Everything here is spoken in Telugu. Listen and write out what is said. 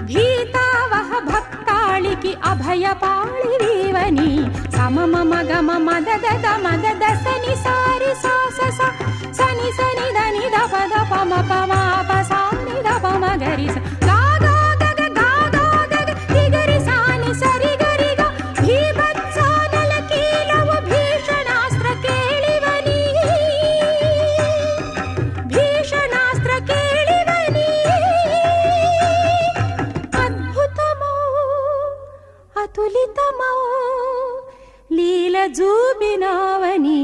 భీతావహ భక్తాళికి అభయ పాళివీవని సమమ మగమ మదద మదద సని సారి సాస సని సని దని దప దప మప మాప సాని దప మగరి గా గా గగ గా గా గగ రిగరి సాని సరి గరి గా భీభత్సానల కీలవు భీషణాస్త్ర కేళివని భీషణాస్త్ర కేళివని అద్భుతమో అతులితమో లీల జూబినావని